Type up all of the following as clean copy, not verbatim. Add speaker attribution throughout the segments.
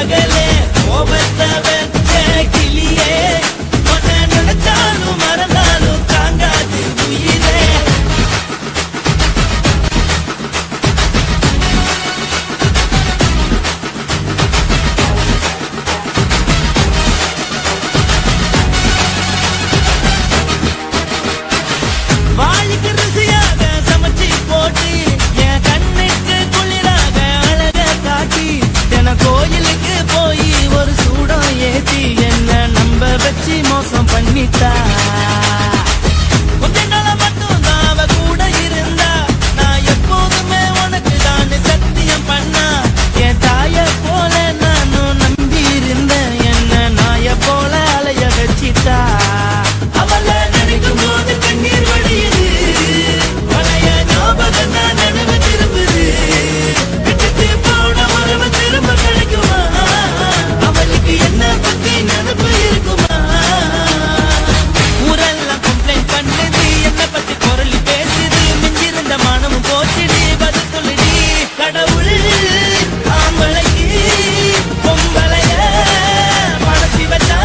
Speaker 1: பகலே கோபத்தை வச்ச கிளியே உன்னை நினைச்சாலும் மறந்தாலும் தாங்காது உயிரே. வாளிக்கு ருசியாக சமைச்சி போட்டு என் கண்ணுக்கு குளிராக அழக காட்டி என கோயிலுக்கு போய் ஒரு சூடம் ஏத்தி என்ன நம்ப வச்சு மோசம் பண்ணிட்டா. கொஞ்ச நாள மட்டும் தான் அவ கூட இருந்தா நான் எப்போதுமே உனக்கு தான் சத்தியம் பண்ணா. என் தாய போல நானும் நம்பி இருந்தேன் என்ன நாய போல அலைய வச்சிட்டா. அவளை நினைக்கும் போது கண்ணீர் வடியுது பழைய ஞாபகம் தான் நினைவு திரும்புது. விட்டுட்டு போன உறவு திரும்ப கிடைக்குமா அவளுக்கு என்ன பத்தி நினைப்பு இருக்குமா. ஊரெல்லாம் கம்ப்ளைண்ட் பண்ணுது என்ன பத்தி குரல் பேசுது மிஞ்சிருந்த மானமும் போச்சுடி பதில் சொல்லுடி. கடவுள் ஆம்பளைக்கு பொம்பளைய படைச்சி வச்சா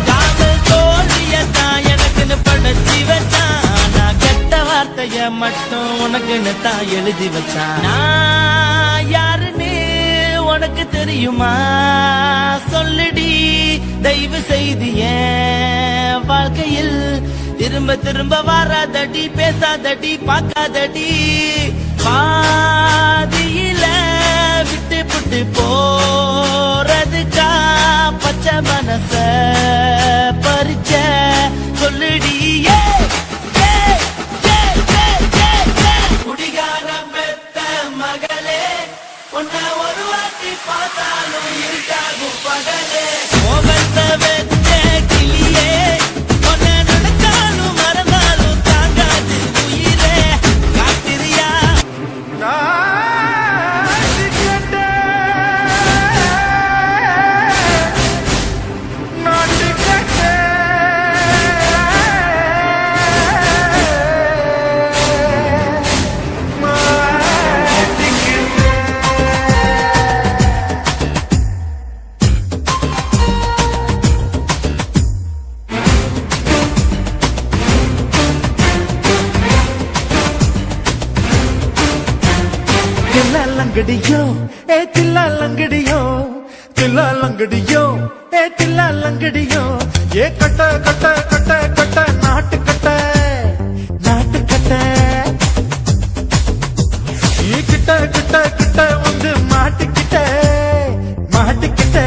Speaker 1: காதல் தோல்வியத்தான் எனக்குன்னு படைச்சி வச்சான். நான் கெட்ட வார்த்தைய மட்டும் உனக்குன்னு தான் எழுதி வச்சான். நான் யாருன்னு உனக்கு தெரியுமா சொல்லுடி தயவு செய்து என் வாழ்க்கையில் திரும்ப திரும்ப வராதடி பேசாதடி பார்க்காதடி. பாதியில விட்டு புட்டு போறதுக்கா பச்சை மனச பறிச்ச சொல்லுடி. குடிகாரம் பெத்த மகளே உன்னை ஒரு வாட்டி பார்த்தாலும் இருக்காகும் பகலே. கோபத்தை வச்ச கிளியே உன்னை நினைச்சாலும் மறந்தாலும் தாங்காது உயிரே. காத்திரியா
Speaker 2: லங்கடியோ ஏ தில்லா லங்கடியோ தில்லா லங்கடியோ ஏ தில்லா லங்கடியோ ஏ கட்ட கட்ட கட்ட கட்ட நாட்டு கட்ட நாட்டு கட்ட ஈ கிட்ட கிட்ட கிட்ட வந்து மாட்டிக்கிட்ட மாட்டிக்கிட்ட.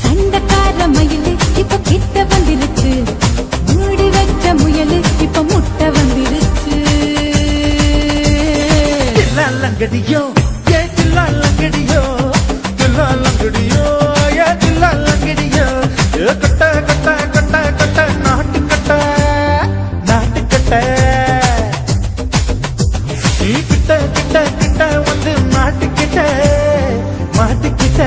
Speaker 3: சண்டக்கார மயிலு இப்ப கிட்ட வந்துருச்சு மூடி வச்ச முயலு இப்ப முட்டை வந்துருச்சு.
Speaker 2: லங்கடியோ ஏ தில்லா லங்கடியோ தில்லா லங்கடியோ ஏ தில்லா லங்கடியோ ஏ கட்ட கட்ட கட்ட கட்ட நாட்டு கட்ட நாட்டு கட்ட நீ கிட்ட கிட்ட கிட்ட வந்து மாட்டிக்கிட்ட மாட்டிக்கிட்ட.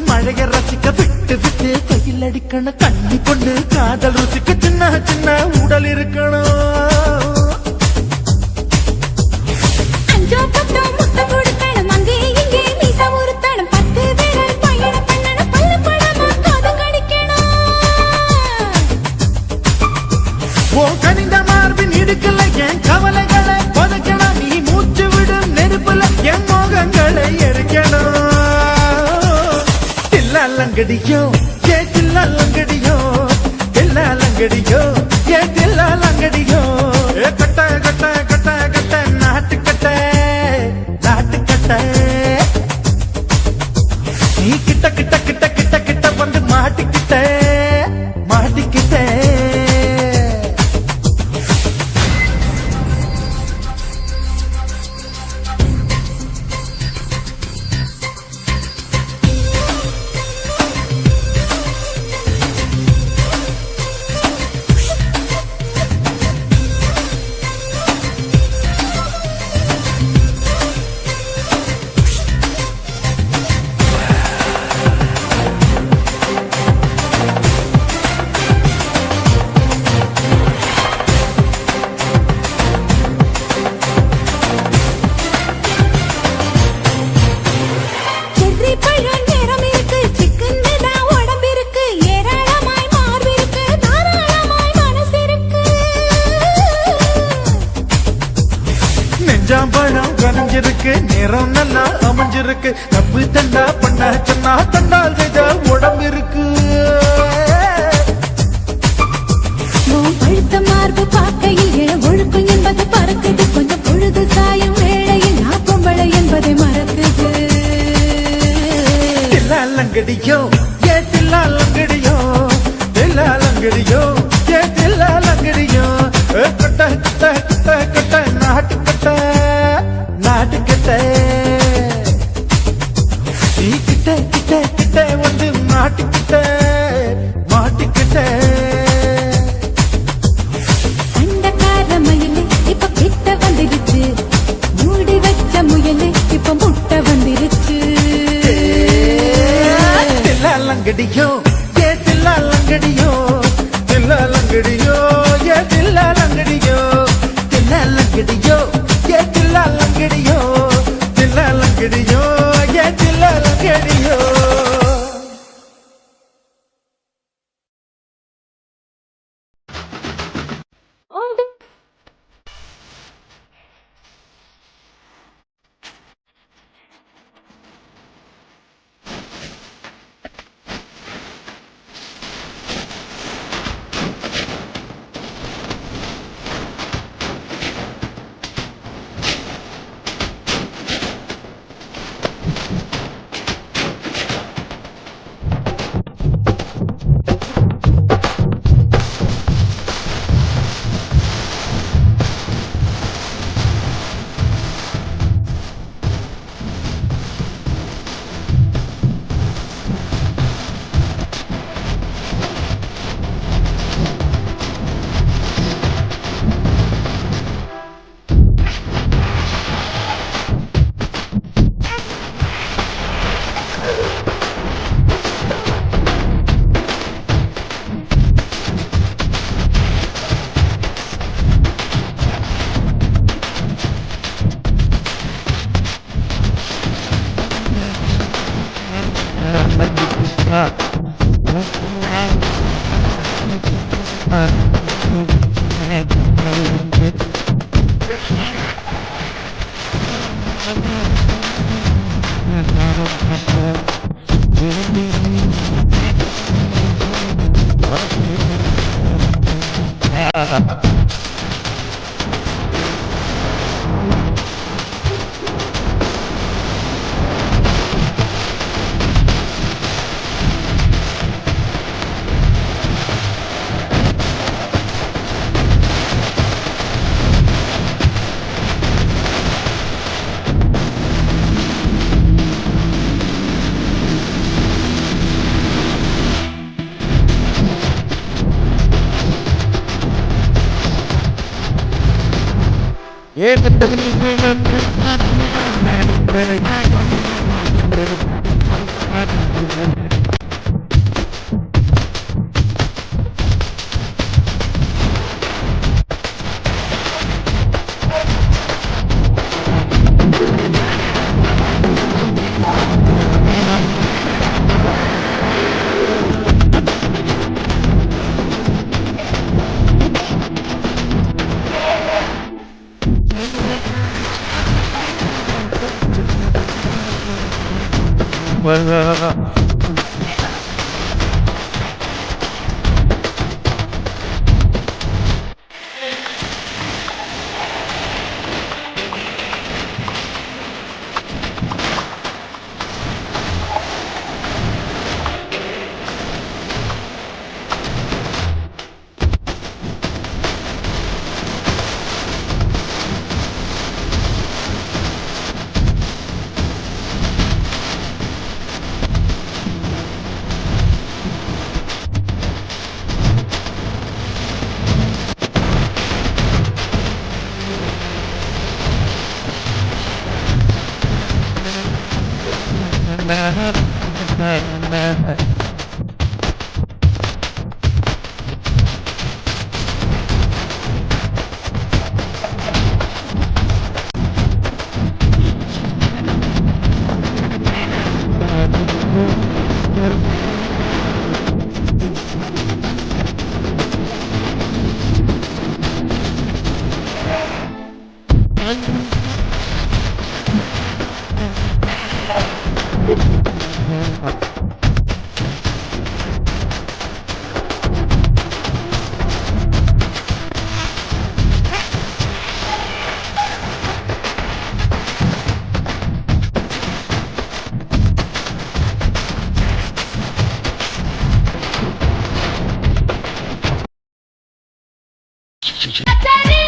Speaker 2: மழைய ரசிக்க விட்டு விட்டு கையில் அடிக்கணும் கண்ணி கொண்டு காதல் ருசிக்க சின்ன சின்ன உடல் இருக்கணும்.
Speaker 3: அஞ்சோ பத்தோ முட்டை கொடுக்கணும் அங்கே இங்கே மீச உறுத்தணும் 10 பேர் பயணம் பண்ணணும் பல்லு பழமா காது கடிக்கணும்.
Speaker 2: ஓ கனிந்த மார்பின் இடுக்கல என் கவலைகளை புதைக்கணும் நீ மூச்சு விடும் நெருப்புல என் மோகங்களை எரிக்கணும். லங்கடியோ ஏ தில்லா லங்கடியோ தில்லா லங்கடியோ ஏ தில்லா லங்கடியோ ஏ கட்ட கட்ட கட்ட கட்ட நாட்டு கட்ட நாட்டு கட்ட நீ கிட்ட கிட்ட கிட்ட கிட்ட கிட்ட வந்து மாட்டிக்கிட்ட மாட்டி இருக்கு. தப்பு தண்டா பண்ண சொன்னா தண்டால் செய்த உடம்பு இருக்கு.
Speaker 3: உன் பழுத்த மார்பு பார்க்கையில் இள ஒழுக்கம் என்பது பறக்குது. கொஞ்சம் பொழுது சாயும் வேளையில் நான் பொம்பளை என்பதை மறக்குது.
Speaker 2: தில்லாலங்கடியோ ஏ தில்லாலங்கடியோ, தில்லாலங்கடியோ ஏ தில்லாலங்கடியோ. கட்ட கட்ட கட்ட கட்ட நாட்டு கட்ட நாட்டு கட்ட. நீ கிட்ட கிட்ட கிட்ட வந்து மாட்டிக்கிட்ட மாட்டிக்கிட்ட.
Speaker 3: சண்டைக்கார மயிலு இப்ப கிட்ட வந்துருச்சு. மூடி வச்ச முயலு இப்ப முட்டை வந்துருச்சு.
Speaker 2: தில்லாலங்கடியோ ஏ தில்லாலங்கடியோ, தில்லாலங்கடியோ ஏ தில்லாலங்கடியோ. தில்லாலங்கடியோ ஏ தில்லாலங்கடியோ, தில்லாலங்கடியோ ஏ தில்லாலங்கடியோ.
Speaker 3: சரி